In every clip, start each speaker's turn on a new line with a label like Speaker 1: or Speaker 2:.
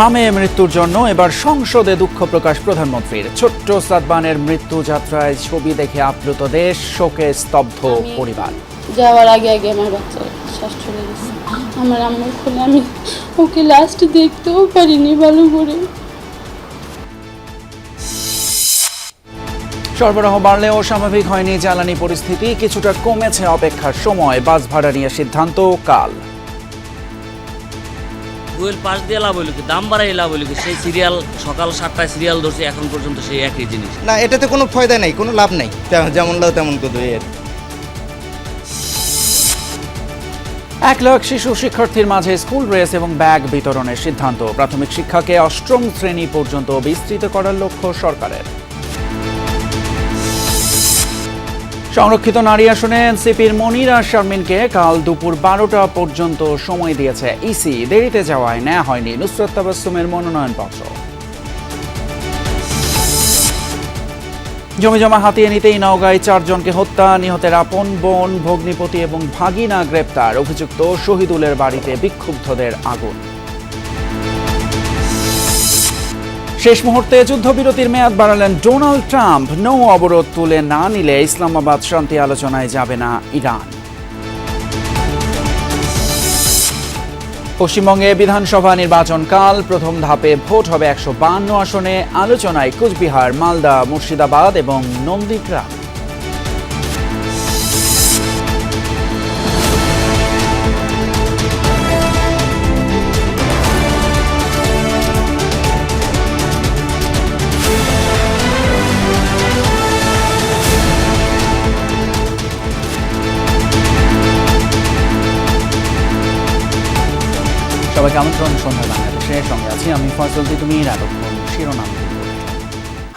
Speaker 1: হামে মৃত্যুর জন্য এবার সংসদে দুঃখ প্রকাশ প্রধানমন্ত্রীর। ছোট্ট সাদবানের মৃত্যু যাত্রায় ছবি দেখে আপ্লুত দেশ, শোকে স্তব্ধ পরিবার।
Speaker 2: যাওয়ার আগে আগে আমার বাচ্চা শ্বাস চলে গেছে। আমার আম্মার খুলে আমি ওকে লাস্ট দেখতেও পারিনি ভালো করে।
Speaker 1: সরবরাহ বাড়লেও স্বাভাবিক হয়নি জ্বালানি পরিস্থিতি, কিছুটা কমেছে অপেক্ষার সময়। বাস ভাড়া নিয়ে সিদ্ধান্ত কাল।
Speaker 3: ফুয়েল পাশ দিয়ে লাভ হইল কি, দাম বাড়াই লাভ হইল কি? সেই সিরিয়াল সকাল 7টায় সিরিয়াল ধরছে, এখন পর্যন্ত সেই একই জিনিস।
Speaker 4: না, এটাতে কোনো ফায়দা নেই, কোনো লাভ নেই, যেমন লাভ তেমন করবে।
Speaker 1: 1 লাখ শিশু শিক্ষার্থীর মাঝে স্কুল ড্রেস এবং ব্যাগ বিতরণের সিদ্ধান্ত। প্রাথমিক শিক্ষাকে 8ম শ্রেণী পর্যন্ত বিস্তৃত করার লক্ষ্য সরকারের। সংরক্ষিত নারী আসনে এনসিপির মনিরা শারমিনকে কাল দুপুর 12টা পর্যন্ত সময় দিয়েছে ইসি। দেরিতে যাওয়ায় নেওয়া হয়নি নুসরাত তাবাসসুমের মনোনয়নপত্র। জমিজমা হাতিয়ে নিতেই নওগাঁয় 4 জনকে হত্যা, নিহতের আপন বোন, ভগ্নিপতি এবং ভাগিনা গ্রেপ্তার। অভিযুক্ত শহীদুলের বাড়িতে বিক্ষুব্ধদের আগুন। শেষ মুহূর্তে যুদ্ধবিরতির মেয়াদ বাড়ালেন ডোনাল্ড ট্রাম্প। নৌ অবরোধ তুলে না নিলে ইসলামাবাদ শান্তি আলোচনায় যাবে না ইরান। পশ্চিমবঙ্গে বিধানসভা নির্বাচন কাল। প্রথম ধাপে ভোট হবে 152 আসনে। আলোচনায় কুচবিহার, মালদা, মুর্শিদাবাদ এবং নন্দীগ্রাম। সবাইকে আমন্ত্রণ সন্ধ্যা বাংলাদেশের সঙ্গে আছি আমি ফয়সল। তুমি এতক্ষণ শিরোনাম।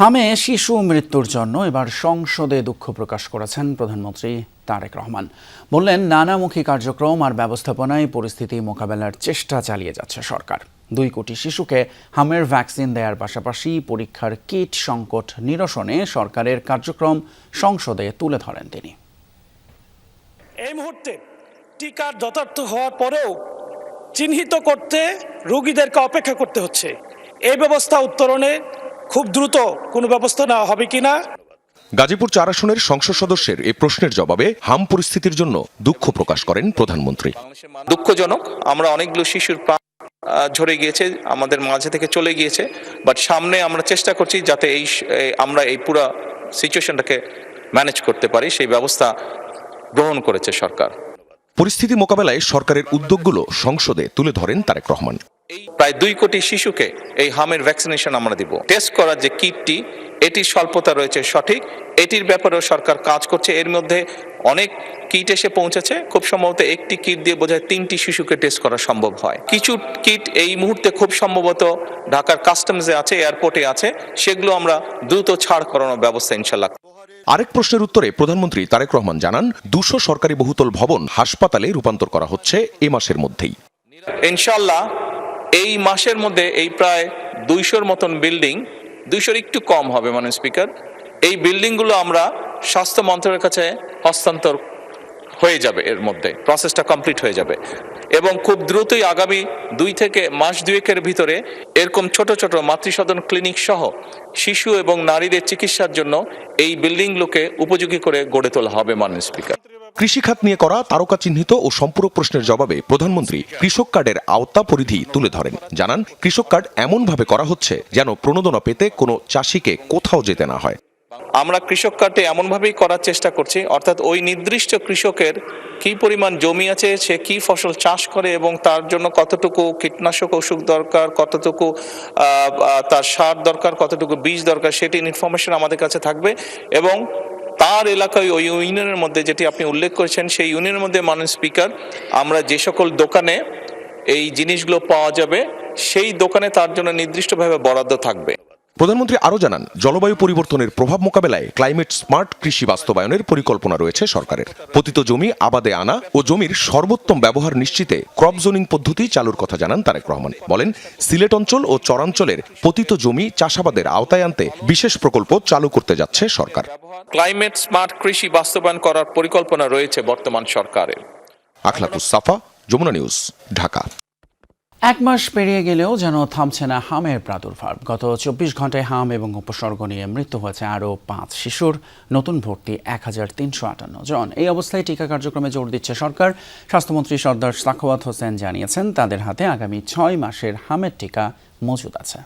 Speaker 1: হামে শিশু মৃত্যুর জন্য এবার সংসদে দুঃখ প্রকাশ করেছেন প্রধানমন্ত্রী তারেক রহমান। বললেন, নানামুখী কার্যক্রম আর ব্যবস্থাপনায় পরিস্থিতি মোকাবেলার চেষ্টা চালিয়ে যাচ্ছে সরকার। 2 কোটি শিশুকে হামের ভ্যাকসিন দেওয়ার পাশাপাশি পরীক্ষার কিট সংকট নিরসনে সরকারের কার্যক্রম সংসদে তুলে ধরেন তিনি।
Speaker 5: এই মুহূর্তে টিকার যথার্থ হওয়ার পরেও চিহ্নিত করতে রোগীদেরকে অপেক্ষা করতে হচ্ছে। এই ব্যবস্থা উত্তরণে খুব দ্রুত কোনো ব্যবস্থা নেওয়া হবে কিনা।
Speaker 6: গাজীপুর 4 আসনের সংসদ সদস্যের এই প্রশ্নের জবাবে হাম পরিস্থিতির জন্য দুঃখ প্রকাশ করেন প্রধানমন্ত্রী।
Speaker 7: দুঃখজনক, আমরা অনেকগুলো শিশুর প্রাণ ঝরে গিয়েছে, আমাদের মাঝে থেকে চলে গিয়েছে, বাট সামনে আমরা চেষ্টা করছি যাতে আমরা এই পুরো সিচুয়েশনটাকে ম্যানেজ করতে পারি, সেই ব্যবস্থা গ্রহণ করেছে সরকার।
Speaker 6: পরিস্থিতি মোকাবেলায় সরকারের উদ্যোগগুলো সংসদে তুলে ধরেন তারেক রহমান।
Speaker 7: প্রায় 2 কোটি শিশুকে এই হামের ভ্যাকসিনেশন আমরা দিব। টেস্ট করার যে কিটটি, এটির স্বল্পতা রয়েছে সঠিক, এটির ব্যাপারেও সরকার কাজ করছে। এর মধ্যে অনেক কিট এসে পৌঁছেছে, খুব সম্ভবত একটি কিট দিয়ে বোধহয় 3টি শিশুকে টেস্ট করা সম্ভব হয়। কিছু কিট এই মুহূর্তে খুব সম্ভবত ঢাকার কাস্টমসে আছে, এয়ারপোর্টে আছে, সেগুলো আমরা দ্রুত ছাড় করানোর ব্যবস্থা ইনশাল্লাহ।
Speaker 6: আরেক প্রশ্নের উত্তরে প্রধানমন্ত্রী তারেক রহমান জানান, 200 সরকারি বহুতল ভবন হাসপাতালে রূপান্তর করা হচ্ছে এ মাসের মধ্যেই।
Speaker 7: ইনশাল্লাহ এই মাসের মধ্যে এই প্রায় 200-র মতন বিল্ডিং, 200-র একটু কম হবে মাননীয় স্পিকার, এই বিল্ডিংগুলো আমরা স্বাস্থ্য মন্ত্রণালয়ের কাছে হস্তান্তর হয়ে যাবে। এর মধ্যে প্রসেসটা কমপ্লিট হয়ে যাবে এবং খুব দ্রুতই আগামী 2 থেকে মাস 2-এর ভিতরে এরকম ছোট ছোট মাতৃসদন ক্লিনিক সহ শিশু এবং নারীদের চিকিৎসার জন্য এই বিল্ডিংগুলোকে উপযোগী করে গড়ে তোলা হবে মাননীয় স্পিকার।
Speaker 6: কৃষিখাত নিয়ে করা তারকা চিহ্নিত ও সম্পূরক প্রশ্নের জবাবে প্রধানমন্ত্রী কৃষক কার্ডের আওতা পরিধি তুলে ধরেন। জানান, কৃষক কার্ড এমনভাবে করা হচ্ছে যেন প্রণোদনা পেতে কোনো চাষিকে কোথাও যেতে না হয়।
Speaker 7: আমরা কৃষক কার্ডে এমনভাবেই করার চেষ্টা করছি, অর্থাৎ ওই নির্দিষ্ট কৃষকের কি পরিমাণ জমি আছে, সে কি ফসল চাষ করে এবং তার জন্য কতটুকু কীটনাশক ওষুধ দরকার, কতটুকু তার সার দরকার, কতটুকু বীজ দরকার, সেটি ইনফরমেশন আমাদের কাছে থাকবে। এবং তার এলাকায় ওই ইউনিয়নের মধ্যে যেটি আপনি উল্লেখ করেছেন, সেই ইউনিয়নের মধ্যে মাননীয় স্পিকার, আমরা যে সকল দোকানে এই জিনিসগুলো পাওয়া যাবে সেই দোকানে তার জন্য নির্দিষ্টভাবে বরাদ্দ থাকবে।
Speaker 6: প্রধানমন্ত্রী আরও জানান, জলবায়ু পরিবর্তনের প্রভাব মোকাবেলায় ক্লাইমেট স্মার্ট কৃষি বাস্তবায়নের পরিকল্পনা রয়েছে সরকারের। পতিত জমি আবাদে আনা ও জমির সর্বোত্তম ব্যবহার নিশ্চিতে ক্রপ জোনিং পদ্ধতি চালুর কথা জানান তারেক রহমান। বলেন, সিলেট অঞ্চল ও চরাঞ্চলের পতিত জমি চাষাবাদের আওতায় আনতে বিশেষ প্রকল্প চালু করতে যাচ্ছে সরকার।
Speaker 7: ক্লাইমেট স্মার্ট কৃষি বাস্তবায়ন করার পরিকল্পনা রয়েছে বর্তমান সরকারের।
Speaker 6: আখলাকুস সাফা, যমুনা নিউজ, ঢাকা।
Speaker 1: এক মাস পেরিয়ে গেলেও যেন থামছে না হামের প্রাদুর্ভাব। গত 24 ঘন্টায় হাম এবং উপসর্গ নিয়ে মৃত্যু হয়েছে আরও 5 শিশুর, নতুন ভর্তি 1358 জন। এই অবস্থায় টিকা কার্যক্রমে জোর দিচ্ছে সরকার। স্বাস্থ্যমন্ত্রী সর্দার সাখাওয়াত হোসেন জানিয়েছেন, তাদের হাতে আগামী 6 মাসের হামের টিকা মজুদ আছে।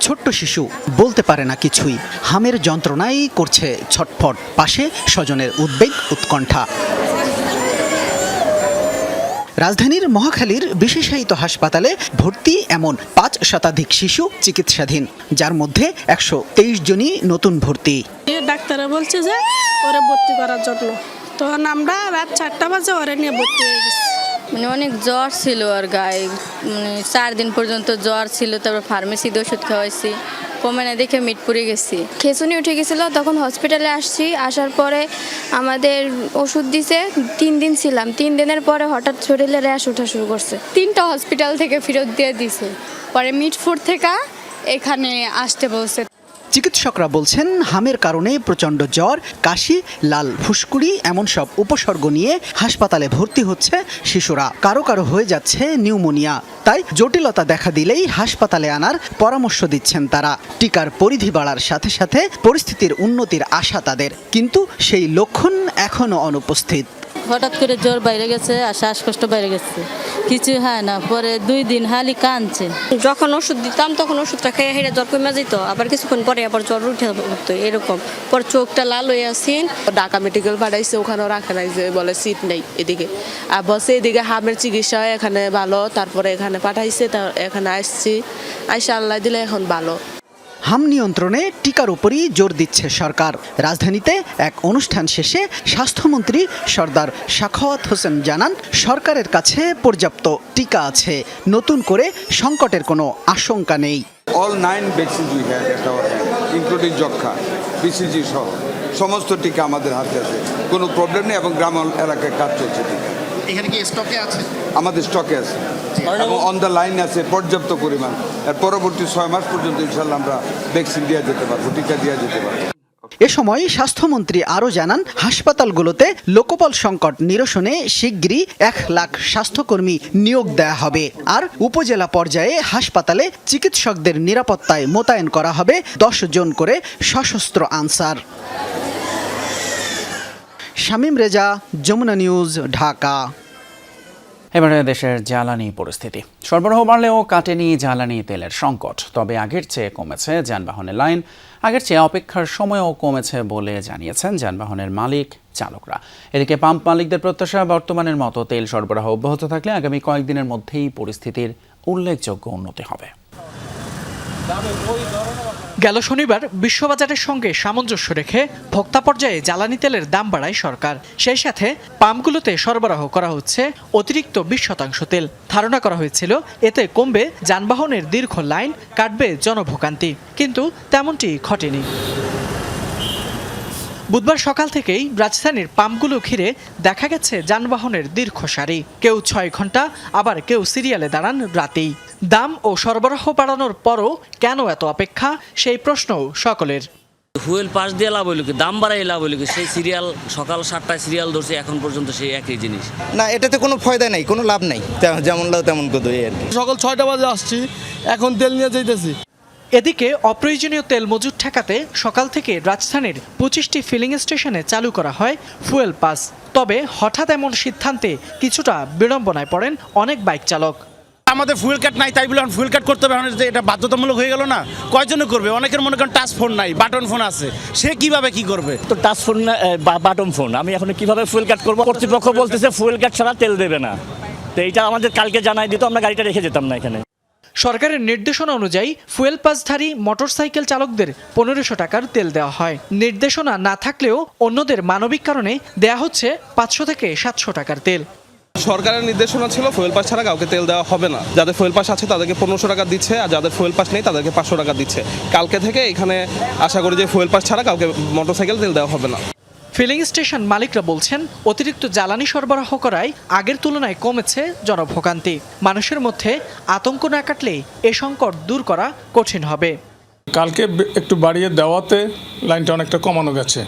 Speaker 8: ছোট্ট শিশু বলতে পারে না কিছুই, হামের যন্ত্রণাই করছে ছটফট। পাশে স্বজনের উদ্বেগ, উৎকণ্ঠা। রাজধানীর মহাখালীর বিশেষায়িত হাসপাতালে ভর্তি এমন 5 শতাধিক শিশু চিকিৎসাধীন, যার মধ্যে 123 জনই নতুন ভর্তি।
Speaker 9: ডাক্তাররা বলছে যে ওরা ভর্তি করার জন্য, তো আমরা রাত 4টা বাজে ওরা নিয়ে ভর্তি হয়ে গেছি।
Speaker 10: মানে অনেক জ্বর ছিল আর গায়ে, 4 দিন পর্যন্ত জ্বর ছিল। তারপর ফার্মেসিতে ওষুধ খাওয়াইছি, কমে না দেখে মিটপুরে গেছি।
Speaker 11: খেঁচুনি উঠে গেছিল, তখন হসপিটালে আসছি। আসার পরে আমাদের ওষুধ দিছে, 3 দিন ছিলাম। 3 দিনের পরে হঠাৎ শরীরে র্যাশ ওঠা শুরু করছে।
Speaker 12: 3টা হসপিটাল থেকে ফেরত দিয়ে দিছে, পরে মিটফুট থেকে এখানে আসতে বলছে।
Speaker 8: চিকিৎসকরা বলছেন, হামের কারণে প্রচণ্ড জ্বর, কাশি, লাল ফুসকুড়ি এমন সব উপসর্গ নিয়ে হাসপাতালে ভর্তি হচ্ছে শিশুরা। কারো কারো হয়ে যাচ্ছে নিউমোনিয়া। তাই জটিলতা দেখা দিলেই হাসপাতালে আনার পরামর্শ দিচ্ছেন তারা। টিকার পরিধি বাড়ার সাথে সাথে পরিস্থিতির উন্নতির আশা তাদের, কিন্তু সেই লক্ষণ এখনও অনুপস্থিত।
Speaker 10: হঠাৎ করে জ্বর বাইরে গেছে আর শ্বাসকষ্ট বাইরে গেছে, কিছু হয় না। পরে 2 দিন হালি কাঁদছে।
Speaker 9: যখন ওষুধ দিতাম তখন ওষুধটা খেয়ে হেরে জ্বর কমে যেত, আবার কিছুক্ষণ পরে আবার জ্বর উঠে উঠতো এরকম। পর চোখটা লাল হয়ে আসেন।
Speaker 13: ঢাকা মেডিকেল পাঠাইছে, ওখানেও রাখে নাই, যে বলে সিট নেই এদিকে। আর বলছে এদিকে হামের চিকিৎসা এখানে ভালো, তারপরে এখানে পাঠাইছে, এখানে আসছি, আইসা আল্লাহ দিলে এখন ভালো।
Speaker 8: হাম নিয়ন্ত্রণে টিকার উপরই জোর দিচ্ছে সরকার। রাজধানীতে এক অনুষ্ঠান শেষে স্বাস্থ্যমন্ত্রী সর্দার সাখাওয়াত হোসেন জানান, সরকারের কাছে পর্যাপ্ত টিকা আছে, নতুন করে সংকটের কোনো আশঙ্কা নেই।
Speaker 14: All 9 vaccines we had at our hand, including যক্ষ্মা, BCG সহ সমস্ত টিকা আমাদের হাতে আছে, কোনো প্রবলেম নেই এবং গ্রাম এলাকায় কাজ চলছে টিকা।
Speaker 15: এখানে কি স্টকে আছে?
Speaker 14: আমাদের স্টকে আছে এবং অন দ্য লাইন আছে পর্যাপ্ত পরিমাণ। এর পরবর্তী 6 মাস পর্যন্ত ইনশাল্লাহ আমরা ভ্যাকসিন দেওয়া যেতে পারবো, টিকা দেওয়া যেতে পারবো।
Speaker 8: এ সময় স্বাস্থ্যমন্ত্রী আরও জানান, হাসপাতালগুলোতে লোকবল সংকট নিরসনে শিগগিরই 1 লাখ স্বাস্থ্যকর্মী নিয়োগ দেয়া হবে। আর উপজেলা পর্যায়ে হাসপাতালে চিকিৎসকদের নিরাপত্তায় মোতায়েন করা হবে 10 জন করে সশস্ত্র আনসার। শামীম রেজা, যমুনা নিউজ, ঢাকা।
Speaker 1: এবারে দেশের জ্বালানি পরিস্থিতি। সরবরাহ বাড়লেও কাটেনি জ্বালানি তেলের সংকট। তবে আগের চেয়ে কমেছে যানবাহনের লাইন, আগের চেয়ে অপেক্ষার সময়ও কমেছে বলে জানিয়েছেন যানবাহনের মালিক চালকরা। এদিকে পাম্প মালিকদের প্রত্যাশা, বর্তমানের মতো তেল সরবরাহ অব্যাহত থাকলে আগামী কয়েকদিনের মধ্যেই পরিস্থিতির উল্লেখযোগ্য উন্নতি হবে।
Speaker 16: গেল শনিবার বিশ্ববাজারের সঙ্গে সামঞ্জস্য রেখে ভোক্তা পর্যায়ে জ্বালানি তেলের দাম বাড়ায় সরকার। সেই সাথে পাম্পগুলোতে সরবরাহ করা হচ্ছে অতিরিক্ত 20% তেল। ধারণা করা হয়েছিল এতে কমবে যানবাহনের দীর্ঘ লাইন, কাটবে জনভোগান্তি, কিন্তু তেমনটি ঘটেনি। বুধবার সকাল থেকেই রাজধানীর পাম্পগুলো ঘিরে দেখা গেছে যানবাহনের দীর্ঘ সারি। কেউ 6 ঘন্টা, আবার কেউ সিরিয়ালে দাঁড়ান রাতেই। দাম ও সরবরাহ বাড়ানোর পরও কেন এত অপেক্ষা, সেই প্রশ্নও সকলের।
Speaker 3: ফুয়েল পাস দিয়ে লাভ হইল কি, দাম বাড়াই লাভ হইল কি? সেই সিরিয়াল সকাল 7টায় সিরিয়াল ধরছে, এখন পর্যন্ত সেই একই জিনিস।
Speaker 4: না, এটাতে কোনো ফায়দা নাই, কোনো লাভ নাই, যেমন লাভ তেমন কত আর কি।
Speaker 17: সকাল 6টা বাজে আসছি, এখন তেল নিয়ে যাইতেছি।
Speaker 16: এদিকে অপ্রয়োজনীয় তেল মজুত ঠেকাতে সকাল থেকে রাজধানীর 25টি ফিলিং স্টেশনে চালু করা হয় ফুয়েল পাস। তবে হঠাৎ এমন সিদ্ধান্তে কিছুটা বিড়ম্বনায় পড়েন অনেক বাইক চালক।
Speaker 18: আমাদের ফুয়েল কাট নাই, তাই বলে ফুয়েল কাট করতে হবে, যে এটা বাধ্যতামূলক হয়ে গেল না? কয়জনে করবে? অনেকের মনে করেন টাচ ফোন নাই, বাটন ফোন আছে, সে কিভাবে কি করবে?
Speaker 19: তো টাচ ফোন বা বাটন ফোন, আমি এখন কিভাবে ফুয়েল কাট করবো? কর্তৃপক্ষ বলতেছে ফুয়েল কাট ছাড়া তেল দেবে না। তো এইটা আমাদের কালকে জানাই দিত, আমরা গাড়িটা রেখে যেতাম না এখানে।
Speaker 16: সরকারের নির্দেশনা অনুযায়ী ফুয়েল পাসধারী মোটরসাইকেল চালকদের 1500 টাকার তেল দেওয়া হয়। নির্দেশনা না থাকলেও অন্যদের মানবিক কারণে দেয়া হচ্ছে 500 থেকে 700 টাকার তেল।
Speaker 20: সরকারের নির্দেশনা ছিল ফুয়েল পাস ছাড়া কাউকে তেল দেওয়া হবে না। যাদের ফুয়েল পাস আছে তাদেরকে 1500 টাকা দিচ্ছে, আর যাদের ফুয়েল পাস নেই তাদেরকে 500 টাকা দিচ্ছে। কালকে থেকে এখানে আশা করি যে ফুয়েল পাস ছাড়া কাউকে মোটরসাইকেল তেল দেওয়া হবে না।
Speaker 16: ফিলিং স্টেশন মালিকরা বলছেন, অতিরিক্ত জ্বালানি সরবরাহ করায় আগের তুলনায় কমেছে জনভোগান্তি। মানুষের মধ্যে আতঙ্ক না কাটলেই এ সংকট দূর করা কঠিন হবে।
Speaker 21: কালকে একটু বাড়িয়ে দেওয়াতে লাইনটা অনেকটা কমানো গেছে,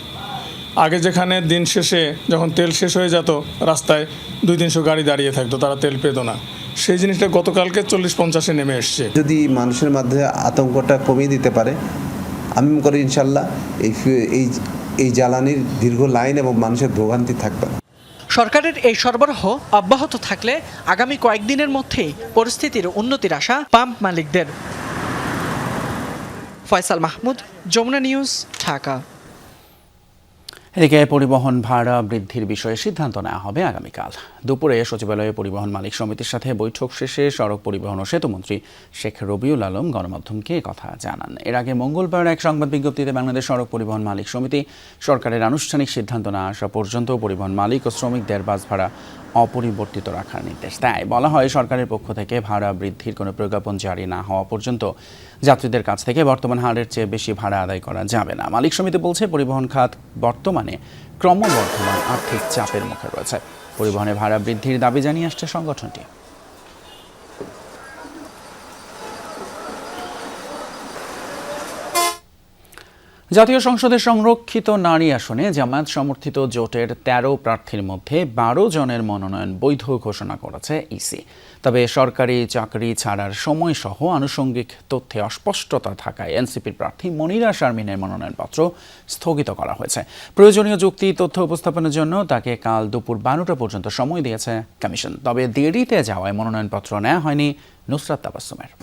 Speaker 15: আগে যেখানে দিন শেষে যখন তেল শেষ হয়ে যেত রাস্তায় 200-300 গাড়ি দাঁড়িয়ে থাকতো, তারা তেল পেত না, সেই জিনিসটা গতকালকে 40-50-এ নেমে এসছে।
Speaker 21: যদি মানুষের মধ্যে আতঙ্কটা কমিয়ে দিতে পারে, আমি মনে করি ইনশাল্লাহ এই জ্বালানির দীর্ঘ লাইন এবং মানুষের ভোগান্তি থাকবে না।
Speaker 16: সরকারের এই সরবরাহ অব্যাহত থাকলে আগামী কয়েকদিনের মধ্যেই পরিস্থিতির উন্নতির আশা পাম্প মালিকদের। ফয়সাল মাহমুদ, যমুনা নিউজ, ঢাকা।
Speaker 1: এদিকে পরিবহন ভাড়া বৃদ্ধির বিষয়ে সিদ্ধান্ত নেওয়া হবে আগামীকাল দুপুরে সচিবালয়ে পরিবহন মালিক সমিতির সাথে বৈঠক শেষে সড়ক পরিবহন ও সেতুমন্ত্রী শেখ রবিউল আলম গণমাধ্যমকে কথা জানান। এর আগে মঙ্গলবার এক সংবাদ বিজ্ঞপ্তিতে বাংলাদেশ সড়ক পরিবহন মালিক সমিতি সরকারের আনুষ্ঠানিক সিদ্ধান্ত না আসা পর্যন্ত পরিবহন মালিক ও শ্রমিকদের বাস ভাড়া অপরিবর্তিত রাখার নির্দেশ দেয়। বলা হয়, সরকারের পক্ষ থেকে ভাড়া বৃদ্ধির কোনো প্রজ্ঞাপন জারি না হওয়া পর্যন্ত যাত্রীদের কাছ থেকে বর্তমান হারের চেয়ে বেশি ভাড়া আদায় করা যাবে না। মালিক সমিতি বলছে, পরিবহন খাত বর্তমানে ক্রমবর্ধমান আর্থিক চাপের মুখে রয়েছে। পরিবহনে ভাড়া বৃদ্ধির দাবি জানিয়ে আসছে সংগঠনটি। জাতীয় সংসদের সংরক্ষিত নারী আসনে জামায়াত সমর্থিত জোটের 13 প্রার্থীর মধ্যে 12 জনের মনোনয়ন বৈধ ঘোষণা করেছে ইসি। তবে সরকারি চাকরি ছাড়ার সময়সহ আনুষঙ্গিক তথ্যে অস্পষ্টতা থাকায় এনসিপির প্রার্থী মনিরা শারমিনের মনোনয়নপত্র স্থগিত করা হয়েছে। প্রয়োজনীয় যুক্তি তথ্য উপস্থাপনের জন্য তাকে কাল দুপুর 12টা পর্যন্ত সময় দিয়েছে কমিশন। তবে দেরিতে যাওয়ায় মনোনয়নপত্র নেওয়া হয়নি নুসরাত তাবাসসুমের।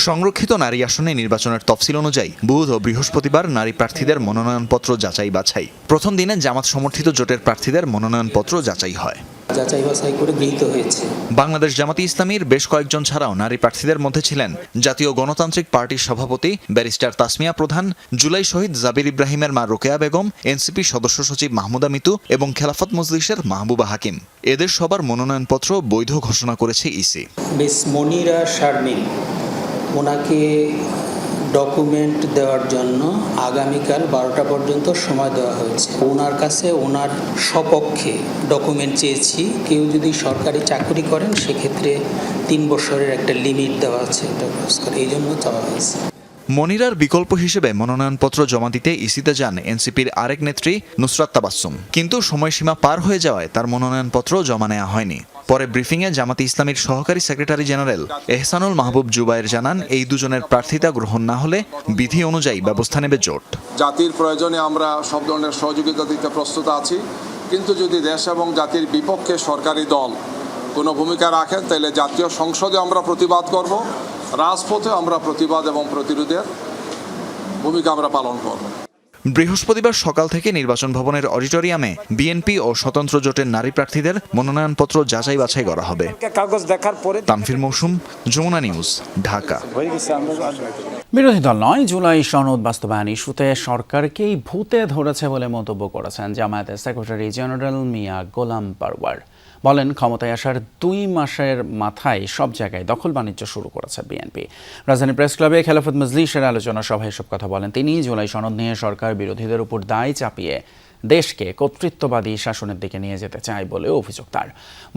Speaker 22: সংরক্ষিত নারী আসনে নির্বাচনের তফসিল অনুযায়ী বুধ ও বৃহস্পতিবার নারী প্রার্থীদের মনোনয়নপত্র যাচাই বাছাই। প্রথম দিনে জামাত সমর্থিত জোটের প্রার্থীদের মনোনয়নপত্র যাচাই হয়।
Speaker 23: যাচাই বাছাই করে গৃহীত হয়েছে।
Speaker 22: বাংলাদেশ জামাতি ইসলামীর বেশ কয়েকজন ছাড়াও নারী প্রার্থীদের মধ্যে ছিলেন জাতীয় গণতান্ত্রিক পার্টির সভাপতি ব্যারিস্টার তাসমিয়া প্রধান, জুলাই শহীদ জাবির ইব্রাহিমের মা রোকেয়া বেগম, এনসিপি সদস্য সচিব মাহমুদা মিতু এবং খেলাফত মজলিসের মাহবুবা হাকিম। এদের সবার মনোনয়নপত্র বৈধ ঘোষণা করেছে ইসি।
Speaker 23: মিস মনিরা শারমিন, ওনাকে ডকুমেন্ট দেওয়ার জন্য আগামীকাল 12টা পর্যন্ত সময় দেওয়া হয়েছে। ওনার কাছে ওনার সপক্ষে ডকুমেন্ট চেয়েছি। কেউ যদি সরকারি চাকরি করেন সেক্ষেত্রে 3 বছরের একটা লিমিট দেওয়া আছে, এই জন্য চাওয়া হয়েছে।
Speaker 22: মনিরার বিকল্প হিসেবে মনোনয়নপত্র জমা দিতে ইসিতে যান এনসিপির আরেক নেত্রী নুসরাত তাবাসসুম, কিন্তু সময়সীমা পার হয়ে যাওয়ায় তার মনোনয়নপত্র জমা নেওয়া হয়নি। পরে ব্রিফিংয়ে জামাতি ইসলামীর সহকারী সেক্রেটারি জেনারেল এহসানুল মাহবুব জুবায়ের জানান, এই দুজনের প্রার্থিতা গ্রহণ না হলে বিধি অনুযায়ী ব্যবস্থা নেবে জোট।
Speaker 24: জাতির প্রয়োজনে আমরা সব ধরনের সহযোগিতা দিতে প্রস্তুত আছি, কিন্তু যদি দেশ এবং জাতির বিপক্ষে সরকারি দল কোনো ভূমিকা রাখেন তাহলে জাতীয় সংসদে আমরা প্রতিবাদ করব, রাজপথে আমরা প্রতিবাদ এবং প্রতিরোধের ভূমিকা আমরা পালন করব।
Speaker 22: বৃহস্পতিবার সকাল থেকে নির্বাচন ভবনের অডিটোরিয়ামে বিএনপি ও স্বতন্ত্র জোটের নারী প্রার্থীদের মনোনয়নপত্র যাচাই বাছাই করা হবে।
Speaker 5: কাগজ দেখার পরে
Speaker 22: তানফির মৌসুম, যমুনা নিউজ, ঢাকা।
Speaker 1: বিরোধী দল নয়, জুলাই সনদ বাস্তবায়ন ইস্যুতে সরকারকেই ভূতে ধরেছে বলে মন্তব্য করেছেন জামায়াতের সেক্রেটারি জেনারেল মিয়া গোলাম পারওয়ার। বলেন, ক্ষমতায় আসার 2 মাসের মাথায় সব জায়গায় দখল বাণিজ্য শুরু করেছে বিএনপি। রাজধানী প্রেস ক্লাবে খেলাফত মজলিসের আলোচনা সভায় এসব কথা বলেন তিনি। জুলাই সনদ নিয়ে সরকার বিরোধীদের উপর দায় চাপিয়ে দেশকে কর্তৃত্ববাদী শাসনের দিকে নিয়ে যেতে চায় বলেও অভিযোগ তার।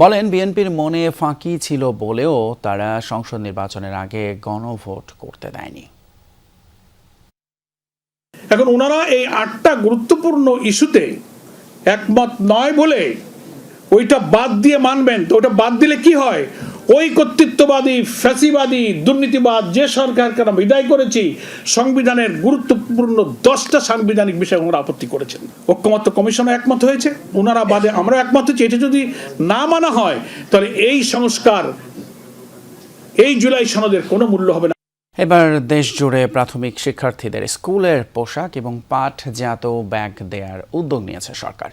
Speaker 1: বলেন, বিএনপির মনে ফাঁকি ছিল বলেও তারা সংসদ নির্বাচনের আগে গণভোট করতে দেয়নি।
Speaker 5: এখন ওনারা এই 8টা গুরুত্বপূর্ণ ইস্যুতে একমত নয় বলে ওইটা বাদ দিয়ে মানবেন, তো ওটা বাদ দিলে কি হয়? ওই কর্তৃত্ববাদী, ফ্যাসিবাদী, দুর্নীতিবাদ যে সরকারকে আমরা বিদায় করেছি, সংবিধানের গুরুত্বপূর্ণ 10টা সাংবিধানিক বিষয়ে ওনারা আপত্তি করেছেন। ঐক্যমত্য কমিশনও একমত হয়েছে, ওনারা বাদে আমরা একমত হয়েছি। এটা যদি না মানা হয় তাহলে এই সংস্কার, এই জুলাই সনদের কোনো মূল্য হবে না।
Speaker 1: এবার দেশ জুড়ে প্রাথমিক শিক্ষার্থীদের স্কুলের পোশাক এবং পাঠজাত ব্যাগ দেওয়ার উদ্যোগ নিয়েছে সরকার।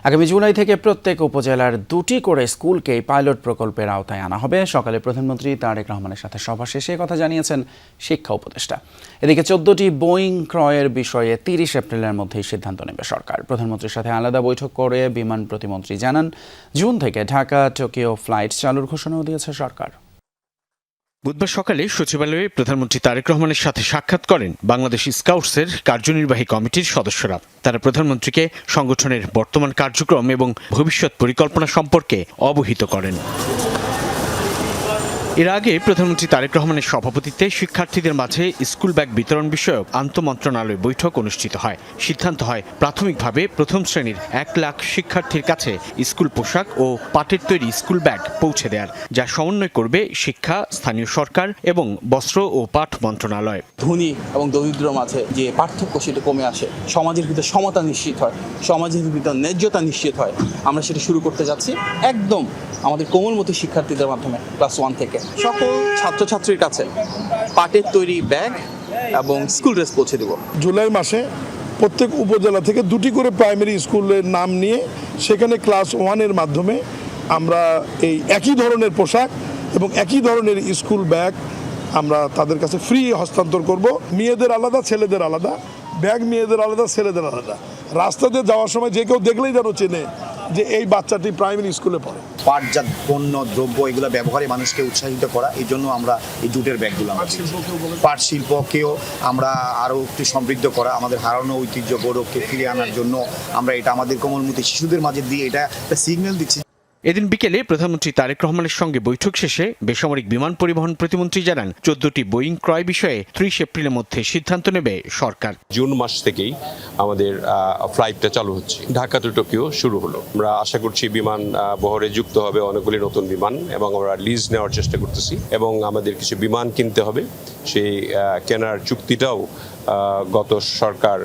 Speaker 1: আগামী জুলাই থেকে প্রত্যেক উপজেলার 2টি করে স্কুলকে পাইলট প্রকল্পের আওতায় আনা হবে। সকালে প্রধানমন্ত্রী তারেক রহমানের সাথে সভা শেষে কথা জানিয়েছেন শিক্ষা উপদেষ্টা। এদিকে 14টি বোয়িং ক্রয়ের বিষয়ে 30 এপ্রিলের মধ্যেই সিদ্ধান্ত নেবে সরকার। প্রধানমন্ত্রীর সাথে আলাদা বৈঠক করে বিমান প্রতিমন্ত্রী জানান, জুন থেকে ঢাকা টোকিও ফ্লাইট চালুর ঘোষণাও দিয়েছে সরকার।
Speaker 18: বুধবার সকালে সচিবালয়ে প্রধানমন্ত্রী তারেক রহমানের সাথে সাক্ষাৎ করেন বাংলাদেশ স্কাউটসের কার্যনির্বাহী কমিটির সদস্যরা। তারা প্রধানমন্ত্রীকে সংগঠনের বর্তমান কার্যক্রম এবং ভবিষ্যৎ পরিকল্পনা সম্পর্কে অবহিত করেন। এর আগে প্রধানমন্ত্রী তারেক রহমানের সভাপতিত্বে শিক্ষার্থীদের মাঝে স্কুল ব্যাগ বিতরণ বিষয়ক আন্তঃমন্ত্রণালয় বৈঠক অনুষ্ঠিত হয়। সিদ্ধান্ত হয় প্রাথমিকভাবে প্রথম শ্রেণীর 1 লাখ শিক্ষার্থীর কাছে স্কুল পোশাক ও পাটের তৈরি স্কুল ব্যাগ পৌঁছে দেওয়ার, যা সমন্বয় করবে শিক্ষা, স্থানীয় সরকার এবং বস্ত্র ও পাট মন্ত্রণালয়।
Speaker 2: ধনী এবং দরিদ্র মাঝে যে পার্থক্য সেটা কমে আসে, সমাজের ভিতরে সমতা নিশ্চিত হয়, সমাজের ভিতরে ন্যায্যতা নিশ্চিত হয়, আমরা সেটা শুরু করতে যাচ্ছি একদম আমাদের কোমলমতি শিক্ষার্থীদের মাধ্যমে ক্লাস 1 থেকে সকল ছাত্রছাত্রীর কাছে পাটের তৈরি ব্যাগ এবং স্কুল ড্রেস পৌঁছে দেব।
Speaker 6: জুলাই মাসে প্রত্যেক উপজেলা থেকে 2টি করে প্রাইমারি স্কুলের নাম নিয়ে সেখানে ক্লাস 1-এর মাধ্যমে আমরা এই একই ধরনের পোশাক এবং একই ধরনের স্কুল ব্যাগ আমরা তাদের কাছে ফ্রি হস্তান্তর করব। মেয়েদের আলাদা, ছেলেদের আলাদা, ব্যাগ মেয়েদের আলাদা, ছেলেদের আলাদা। রাস্তাতে যাওয়ার সময় যে কেউ দেখলেই যেন চেনে যে এই বাচ্চাটি প্রাইমারি স্কুলে পড়ে।
Speaker 7: পাটজাত পণ্য দ্রব্য এগুলো ব্যবহারে মানুষকে উৎসাহিত করা, এই জন্য আমরা এই জুটের ব্যাগগুলো পাট শিল্পকেও আমরা আরও একটু সমৃদ্ধ করা, আমাদের হারানো ঐতিহ্য গৌরবকে ফিরিয়ে আনার জন্য আমরা এটা আমাদের কোমলমতি শিশুদের মাঝে দিয়ে এটা একটা সিগন্যাল দিচ্ছি।
Speaker 18: এদিন বিকেলে প্রধানমন্ত্রী তারেক রহমানের সঙ্গে বৈঠক শেষে বেসামরিক বিমান পরিবহন প্রতিমন্ত্রী জানান 14টি বোয়িং ক্রয় বিষয়ে 30 এপ্রিলের মধ্যে সিদ্ধান্ত নেবে সরকার।
Speaker 11: জুন মাস থেকেই আমাদের ফ্লাইটটা চালু হচ্ছে, ঢাকা টু টোকিও শুরু হলো। আমরা আশা করছি বিমান বহরে যুক্ত হবে অনেকগুলি নতুন বিমান এবং আমরা লিজ নেওয়ার চেষ্টা করতেছি এবং আমাদের কিছু বিমান কিনতে হবে। সেই কেনার চুক্তিটাও গত সরকার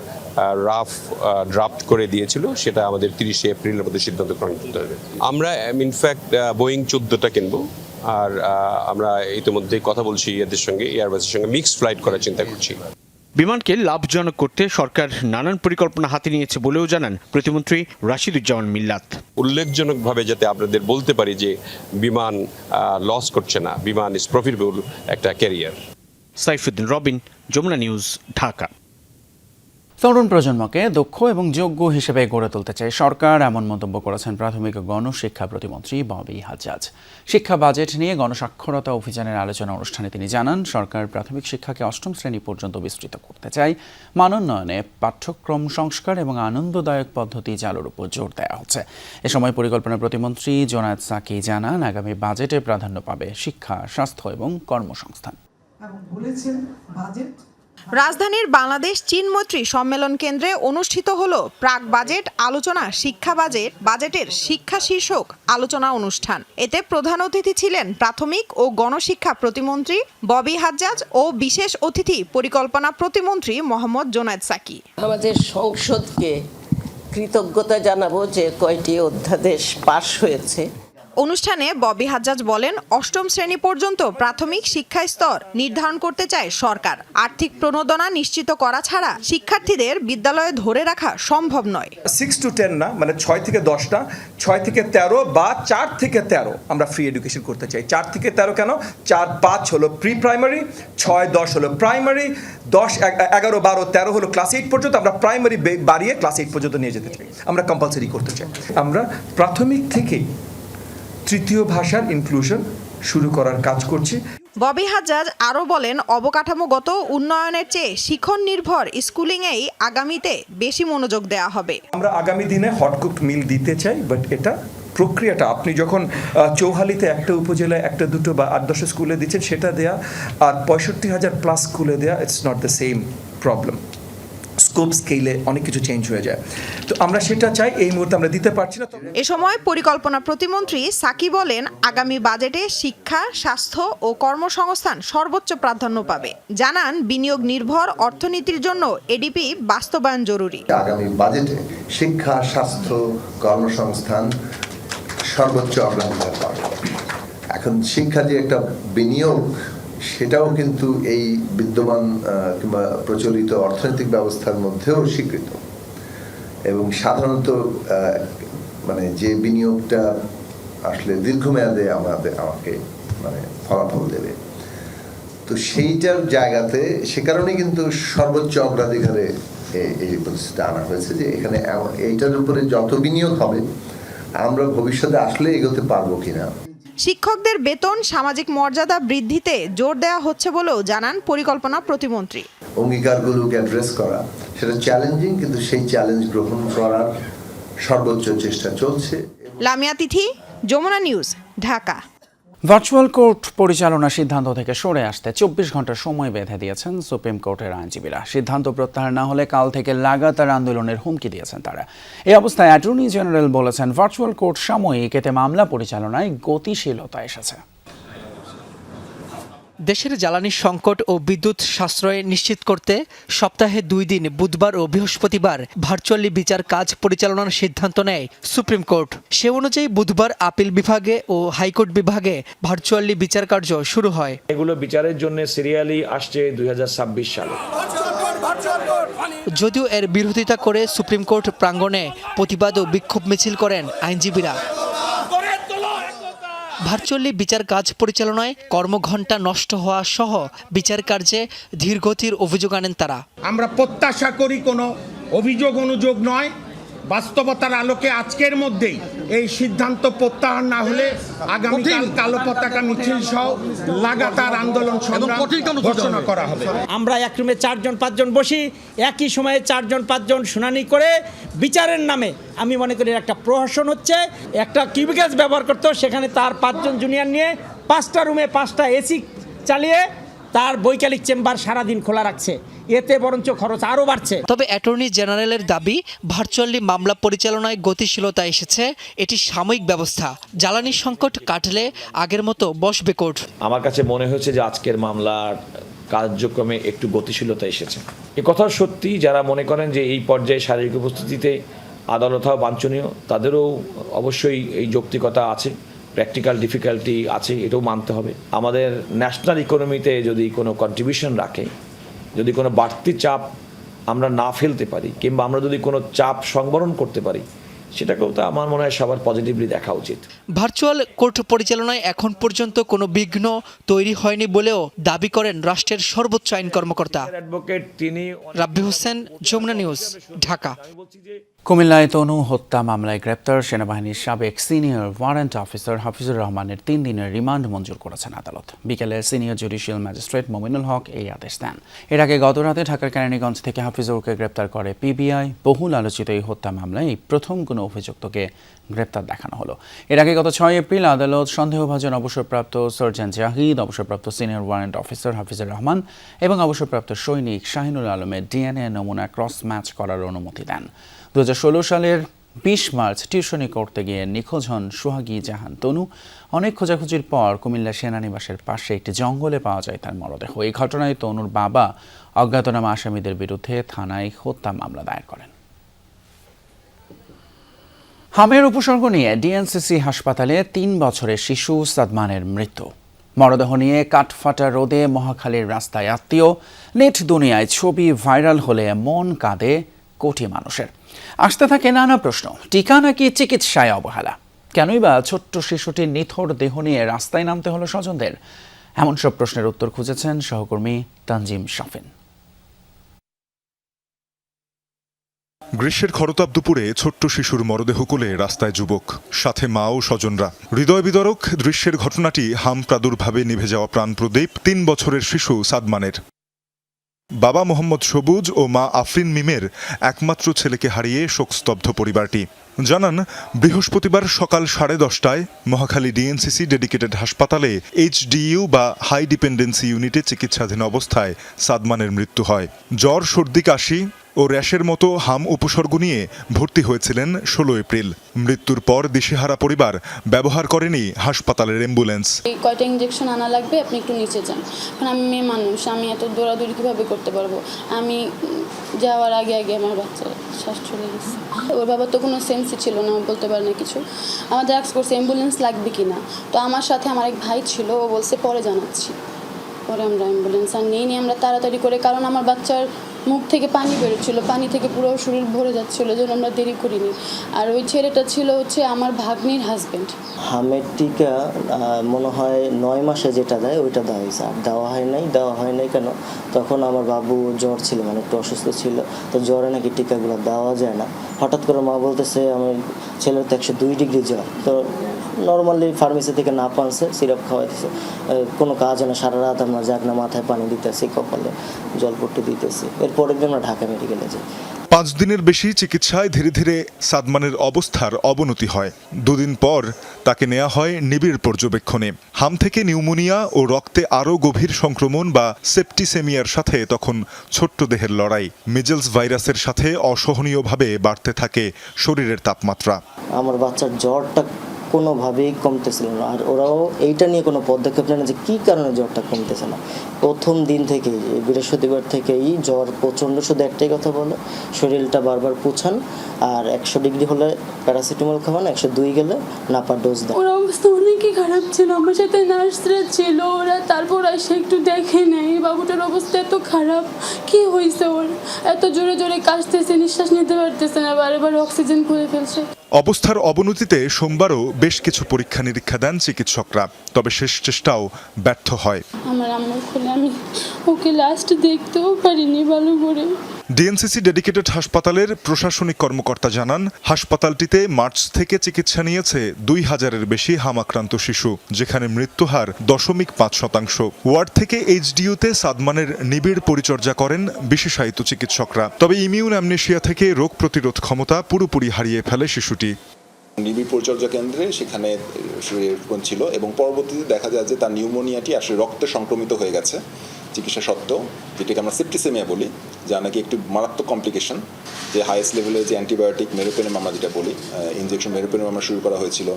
Speaker 11: ড্রাফট করে দিয়েছিল, সেটা আমাদের 30 এপ্রিলের মধ্যে সিদ্ধান্ত গ্রহণ করতে হবে। আমরা ইনফ্যাক্ট বোয়িং 14টা কিনবো, আর আমরা ইতিমধ্যে কথা বলছি এদের সঙ্গে, এয়ারবাসের সঙ্গে মিক্সড ফ্লাইট করার চিন্তা করছি।
Speaker 18: বিমানকে লাভজনক করতে সরকার নানান পরিকল্পনা হাতে নিয়েছে বলেও জানান প্রতিমন্ত্রী রাশিদুজ্জামান মিল্লাত।
Speaker 11: উল্লেখজনকভাবে যাতে আপনাদের বলতে পারি যে বিমান লস করছে না, বিমান ইজ প্রফিটেবল একটা ক্যারিয়ার।
Speaker 18: সাইফুদ্দিন রবিন, যমুনা নিউজ, ঢাকা।
Speaker 1: তরুণ প্রজন্মকে দক্ষ এবং যোগ্য হিসেবে গড়ে তুলতে চায় সরকার, এমন মন্তব্য করেছেন প্রাথমিক ও গণশিক্ষা প্রতিমন্ত্রী ববি হাজ্জাজ। শিক্ষা বাজেট নিয়ে গণসাক্ষরতা অভিযানের আলোচনা অনুষ্ঠানে তিনি জানান, সরকার প্রাথমিক শিক্ষাকে 8ম শ্রেণী পর্যন্ত বিস্তৃত করতে চায়। মানোন্নয়নে পাঠ্যক্রম সংস্কার এবং আনন্দদায়ক পদ্ধতি চালুর উপর জোর দেওয়া হচ্ছে। এ সময় পরিকল্পনা প্রতিমন্ত্রী জোনায়েদ সাকি জানান, আগামী বাজেটে প্রাধান্য পাবে শিক্ষা, স্বাস্থ্য এবং কর্মসংস্থান।
Speaker 25: রাজধানীর বাংলাদেশ চীন মৈত্রী সম্মেলন কেন্দ্রে অনুষ্ঠিত হলো প্রাক বাজেট আলোচনা শিক্ষা বাজেটের শিক্ষা শীর্ষক আলোচনা অনুষ্ঠান। এতে প্রধান অতিথি ছিলেন প্রাথমিক ও গণশিক্ষা প্রতিমন্ত্রী ববি হাজ্জাজ ও বিশেষ অতিথি পরিকল্পনা প্রতিমন্ত্রী মোহাম্মদ জোনায়েদ সাকি।
Speaker 26: আমাদের সংসদকে কৃতজ্ঞতা জানাবো যে কয়টি অধ্যাদেশ পাশ হয়েছে।
Speaker 25: অনুষ্ঠানে ববি হাজ্জাজ বলেন, 8ম শ্রেণী পর্যন্ত প্রাথমিক শিক্ষা স্তর নির্ধারণ করতে চায় সরকার। আর্থিক প্রণোদনা নিশ্চিত করা ছাড়া শিক্ষার্থীদের বিদ্যালয়ে ধরে রাখা সম্ভব নয়।
Speaker 27: 6 to 10 না, মানে 6 থেকে 10টা, 6 থেকে 13 বা 4 থেকে 13 আমরা ফ্রি এডুকেশন করতে চাই। 4 থেকে 13 কেন? 4, 5 হলো প্রি প্রাইমারি, 6, 10 হলো প্রাইমারি, 10, 11, 12, 13 হলো ক্লাস 8 পর্যন্ত। আমরা প্রাইমারি বাড়িয়ে ক্লাস 8 পর্যন্ত নিয়ে যেতে চাই, আমরা কম্পালসারি করতে চাই। আমরা প্রাথমিক থেকে তৃতীয় ভাষার ইনক্লুশন শুরু করার কাজ করছি।
Speaker 25: ববি হাজ্জাজ আরও বলেন, অবকাঠামোগত উন্নয়নের চেয়ে শিখন নির্ভর স্কুলিংয়েই আগামীতে বেশি মনোযোগ দেওয়া হবে।
Speaker 27: আমরা আগামী দিনে হটকুক মিল দিতে চাই, বাট এটা প্রক্রিয়াটা আপনি যখন চৌহালিতে একটা উপজেলায় 1, 2 বা 8, 10 স্কুলে দিচ্ছেন সেটা দেয়া, আর 65,000 প্লাস স্কুলে দেয়া, it's not the same problem. Scope স্কেলে অনেক কিছু চেঞ্জ হয়ে যায়, তো আমরা সেটা চাই, এই মুহূর্তে আমরা দিতে পারছি না।
Speaker 25: এ সময় পরিকল্পনা প্রতিমন্ত্রী সাকি বলেন, আগামী বাজেটে শিক্ষা, স্বাস্থ্য ও কর্মসংস্থান সর্বোচ্চ প্রাধান্য পাবে। জানান, বিনিয়োগ নির্ভর অর্থনীতির জন্য এডিপি বাস্তবায়ন জরুরি।
Speaker 28: আগামী বাজেটে শিক্ষা, স্বাস্থ্য, কর্মসংস্থান সর্বোচ্চ অগ্রাধিকার পাবে। এখন শিক্ষা যে একটা বিনিয়োগ, সেটাও কিন্তু এই বিদ্যমান কিংবা প্রচলিত অর্থনৈতিক ব্যবস্থার মধ্যেও স্বীকৃত, এবং সাধারণত মানে যে বিনিয়োগটা আসলে দীর্ঘমেয়াদে আমাকে মানে ফলাফল দেবে, তো সেইটার জায়গাতে সে কারণে কিন্তু সর্বোচ্চ অগ্রাধিকারে এই পরিস্থিতি আনা হয়েছে যে এখানে এইটার উপরে যত বিনিয়োগ হবে আমরা ভবিষ্যতে আসলে এগোতে পারবো কিনা।
Speaker 25: শিক্ষকদের বেতন, সামাজিক মর্যাদা বৃদ্ধিতে জোর দেওয়া হচ্ছে বলেও জানান পরিকল্পনা প্রতিমন্ত্রী।
Speaker 28: অঙ্গীকারগুলোকে অ্যাড্রেস করা সেটা চ্যালেঞ্জিং, কিন্তু সেই চ্যালেঞ্জ গ্রহণ করার সর্বোচ্চ চেষ্টা চলছে।
Speaker 25: Lamia Tithi, Jamuna news, Dhaka.
Speaker 1: Virtual court পরিচালনার সিদ্ধান্ত থেকে সরে আসতে ২৪ ঘন্টা সময় বেঁধে দিয়েছেন সুপ্রিম কোর্টের আইনজীবীরা। সিদ্ধান্ত প্রত্যাহার না হলে কাল থেকে লাগাতার আন্দোলনের হুমকি দিয়েছেন তারা। এই অবস্থায় অ্যাটর্নি জেনারেল বলেছেন, ভার্চুয়াল কোর্ট সাময়িক, এতে মামলা পরিচালনায় গতিশীলতা এসেছে।
Speaker 16: দেশের জ্বালানি সংকট ও বিদ্যুৎ সাশ্রয় নিশ্চিত করতে সপ্তাহে 2 দিন বুধবার ও বৃহস্পতিবার ভার্চুয়ালি বিচার কাজ পরিচালনার সিদ্ধান্ত নেয় সুপ্রিম কোর্ট। সে অনুযায়ী বুধবার আপিল বিভাগে ও হাইকোর্ট বিভাগে ভার্চুয়ালি বিচার কার্য শুরু হয়।
Speaker 3: এগুলো বিচারের জন্য সিরিয়ালি আসছে 2026 সালে।
Speaker 16: যদিও এর বিরোধিতা করে সুপ্রিম কোর্ট প্রাঙ্গণে প্রতিবাদ ও বিক্ষোভ মিছিল করেন আইনজীবীরা। ভার্চুয়ালি বিচার কাজ পরিচালনায় কর্মঘণ্টা নষ্ট হওয়া সহ বিচার কার্যে ধীরগতির অভিযোগ আনেন তারা।
Speaker 4: আমরা প্রত্যাশা করি কোনো অভিযোগ অনুযোগ নয়, বাস্তবতার আলোকে আজকের মধ্যেই এই সিদ্ধান্ত প্রত্যাহার না হলে আগামীকাল কালো পতাকা মিছিল সহ লাগাতার আন্দোলন সংগ্রাম ঘোষণা করা হবে।
Speaker 8: আমরা এক রুমে 4-5 জন বসি, একই সময়ে 4-5 জন শুনানি করে বিচারের নামে আমি মনে করি একটা প্রহসন হচ্ছে। একটা কিউবিকেলস ব্যবহার করতো, সেখানে তার 5 জন জুনিয়র নিয়ে 5টা রুমে 5টা এসি চালিয়ে তার বৈকালিক চেম্বার সারাদিন খোলা রাখছে। এতে বরঞ্চ খরচ আরও বাড়ছে।
Speaker 16: তবে অ্যাটর্নি জেনারেলের দাবি, ভার্চুয়ালি মামলা পরিচালনায় গতিশীলতা এসেছে, এটি সাময়িক ব্যবস্থা। জ্বালানি সংকট কাটলে আগের মতো বসবে কোর্ট।
Speaker 3: আমার কাছে মনে হয়েছে যে আজকের মামলার কার্যক্রমে একটু গতিশীলতা এসেছে। এ কথা সত্যি, যারা মনে করেন যে এই পর্যায়ে শারীরিক উপস্থিতিতে আদালত হওয়া বাঞ্ছনীয়, তাদেরও অবশ্যই এই যৌক্তিকতা আছে, প্র্যাকটিক্যাল ডিফিকাল্টি আছে, এটাও মানতে হবে। আমাদের ন্যাশনাল ইকোনমিতে যদি কোনো কন্ট্রিবিউশন রাখে, যদি কোনো বাড়তি চাপ আমরা না ফেলতে পারি, কিংবা আমরা যদি কোনো চাপ সংবরণ করতে পারি, সেটাকেও তো আমার মনে হয় সবার পজিটিভলি দেখা উচিত।
Speaker 16: ভার্চুয়াল কোর্ট পরিচালনায় এখন পর্যন্ত কোনো বিঘ্ন তৈরি হয়নি বলেও দাবি করেন রাষ্ট্রের সর্বোচ্চ আইন কর্মকর্তা।
Speaker 3: অ্যাডভোকেট তিনি
Speaker 16: রাব্বি হোসেন, যমুনা নিউজ, ঢাকা।
Speaker 1: কুমিল্লায় তনু হত্যা মামলায় গ্রেপ্তার সেনাবাহিনীর সাবেক সিনিয়র ওয়ারেন্ট অফিসার হাফিজুর রহমানের 3 দিনের রিমান্ড মঞ্জুর করেছেন আদালত। বিকেলে senior judicial magistrate Mominul Haque এই আদেশ দেন। এর আগে গতরাতে ঢাকার কেরানীগঞ্জ থেকে হাফিজুরকে গ্রেপ্তার করে পিবিআই। বহুল আলোচিত এই হত্যা মামলায় এই প্রথম কোনো অভিযুক্তকে গ্রেপ্তার দেখানো হলো। এর আগে গত 6 এপ্রিল আদালত সন্দেহভাজন অবসরপ্রাপ্ত সার্জন জাহিদ, অবসরপ্রাপ্ত senior warrant officer Hafizur Rahman এবং অবসরপ্রাপ্ত সৈনিক শাহিনুল আলমের ডিএনএ নমুনা ক্রস ম্যাচ করার অনুমতি দেন। 2016 সালের 20 মার্চ টিউশনি করতে গিয়ে নিখোঁজ হন সোহাগী জাহান তনু। অনেক খোঁজাখুঁজির পর কুমিল্লা সেনানিবাসের পাশে একটি জঙ্গলে পাওয়া যায় তার মরদেহ। এই ঘটনায় তনুর বাবা অজ্ঞাতনামা আসামিদের বিরুদ্ধে থানায় হত্যা মামলা দায়ের করেন। হামের উপসর্গ নিয়ে ডিএনসিসি হাসপাতালে 3 বছরের শিশু সাদমানের মৃত্যু। মরদেহ নিয়ে কাঠফাটা রোদে মহাখালীর রাস্তায় আত্মীয়, নেট দুনিয়ায় ছবি ভাইরাল হলে মন কাঁদে কোটি মানুষের। আসতে থাকে নানা প্রশ্ন, টিকা নাকি চিকিৎসায় অবহেলা? কেনই বা ছোট্ট শিশুটির নিথর দেহ নিয়ে রাস্তায় নামতে হলো স্বজনদের? এমন সব প্রশ্নের উত্তর খুঁজেছেন সহকর্মী তানজিম শাফিন।
Speaker 9: গ্রীষ্মের খরতাপ দুপুরে ছোট্ট শিশুর মরদেহ কোলে রাস্তায় যুবক, সাথে মা ও স্বজনরা। হৃদয় বিদারক দৃশ্যের ঘটনাটি হাম প্রাদুর্ভাবে নিভে যাওয়া প্রাণপ্রদীপ 3 বছরের শিশু সাদমানের। বাবা মোহাম্মদ সবুজ ও মা আফরিন মিমের একমাত্র ছেলেকে হারিয়ে শোকস্তব্ধ পরিবারটি। জানান, বৃহস্পতিবার সকাল 10:30টায় মহাখালী ডিএনসিসি ডেডিকেটেড হাসপাতালে এইচডিইউ বা হাই ডিপেন্ডেন্সি ইউনিটে চিকিৎসাধীন অবস্থায় সাদমানের মৃত্যু হয়। জ্বর, সর্দি, কাশি ও র্যাশের মতো হাম উপসর্গ নিয়ে ভর্তি হয়েছিলেন 16 এপ্রিল। মৃত্যুর পর দিশেহারা পরিবার ব্যবহার করেনি হাসপাতালের অ্যাম্বুলেন্স।
Speaker 10: কয়টা ইঞ্জেকশন আনা লাগবে, আপনি একটু নিচে যান। কারণ আমি মেয়ে মানুষ, আমি এত দৌড়াদৌড়ি কীভাবে করতে পারবো? আমি যাওয়ার আগে আমার বাচ্চার শ্বাস চলে গেছে। ওর বাবার তো কোনো সেন্সই ছিল না, বলতে পারে না কিছু। আমাদের আস্ক করছে অ্যাম্বুলেন্স লাগবে কি না। তো আমার সাথে আমার এক ভাই ছিল, ও বলছে পরে জানাচ্ছি। পরে আমরা অ্যাম্বুলেন্স আর নিয়ে আমরা তাড়াতাড়ি করে, কারণ আমার বাচ্চার মুখ থেকে পানি বেরোচ্ছিল, পানি থেকে পুরো শরীর ভরে যাচ্ছিল, যেন আমরা দেরি করিনি। আর ওই ছেলেটা ছিল আমার ভাগ্নির হাজব্যান্ড।
Speaker 12: হামের টিকা মনে হয় 9 মাসে যেটা দেয় ওইটা দেওয়া হয়েছে, আর দেওয়া হয় নাই কেন? তখন আমার বাবু জ্বর ছিল, মানে একটু অসুস্থ ছিল, তো জ্বরে নাকি টিকাগুলো দেওয়া যায় না। হঠাৎ করে মা বলতেছে আমার ছেলের তো 102 ডিগ্রি জ্বর। তো নর্মালি ফার্মেসি থেকে না পানছে, সিরাপ খাওয়াইতেছে, কোনো কাজ হয় না। সারা রাত আমরা জাগনা, মাথায় পানি দিতেছি, কপালে জলপট্টি দিতেছি। এরপরের দিন আমরা ঢাকা মেডিকেলে যাই।
Speaker 9: 5 দিনের বেশি চিকিৎসায় ধীরে ধীরে সাদমানের অবস্থার অবনতি হয়। 2 দিন পর তাকে নেওয়া হয় নিবিড় পর্যবেক্ষণে। হাম থেকে নিউমোনিয়া ও রক্তে আরও গভীর সংক্রমণ বা সেপ্টিসেমিয়ার সাথে তখন ছোট্ট দেহের লড়াই। মিজেলস ভাইরাসের সাথে অসহনীয়ভাবে বাড়তে থাকে শরীরের তাপমাত্রা।
Speaker 12: আমার বাচ্চার জ্বরটা কোনোভাবেই কমতেছিল না, আর ওরাও এইটা নিয়ে কোনো পদক্ষেপ নেয় না যে কী কারণে জ্বরটা কমতেছে না। প্রথম দিন থেকেই বৃহস্পতিবার থেকেই জ্বর প্রচণ্ড, শুধু একটাই কথা বলে শরীরটা বারবার পুছান, আর 100 ডিগ্রি হলে প্যারাসিটামল খাওয়ান, 102 গেলে নাপার ডোজ দেন।
Speaker 10: ওর অবস্থা অনেকই খারাপ ছিল, আমার সাথে নার্সরা ছিল, ওরা তারপর এসে একটু দেখে নেই বাবুটার অবস্থা এত খারাপ, কি হয়েছে ওর, এত জোরে জোরে কাশতেছে, নিঃশ্বাস নিতে পারতেছে না, বারবার অক্সিজেন খুলে ফেলছে।
Speaker 9: অবস্থার অবনতিতে সোমবারও বেশ কিছু পরীক্ষা নিরীক্ষা দেন চিকিৎসকরা, তবে শেষ চেষ্টাও ব্যর্থ হয়।
Speaker 10: আমার আম্মুর ফলে আমি ওকে লাস্ট দেখতেও পারিনি ভালো করে।
Speaker 9: ডিএনসিসি ডেডিকেটেড হাসপাতালের প্রশাসনিক কর্মকর্তা জানান, হাসপাতালটিতে মার্চ থেকে চিকিৎসা নিয়েছে 2000-এর বেশি হামাক্রান্ত শিশু, যেখানে মৃত্যুহার 0.5%। ওয়ার্ড থেকে এইচডিইউতে সাদমানের নিবিড় পরিচর্যা করেন বিশেষায়িত চিকিৎসকরা। তবে ইমিউন অ্যামনেশিয়া থেকে রোগ প্রতিরোধ ক্ষমতা পুরোপুরি হারিয়ে ফেলে শিশুটি।
Speaker 13: নিবিড় পরিচর্যা কেন্দ্রে সেখানে ছিল এবং পরবর্তীতে দেখা যায় যে তার নিউমোনিয়াটি আসলে রক্তে সংক্রমিত হয়ে গেছে চিকিৎসা সত্ত্বেও, যেটাকে আমরা সেপ্টিসেমিয়া বলি, যা নাকি একটি মারাত্মক কমপ্লিকেশন। যে হাইয়েস্ট লেভেলের যে অ্যান্টিবায়োটিক মেরোপেনেম আমরা যেটা বলি, ইনজেকশন মেরোপেনেম আমরা শুরু করা হয়েছিল।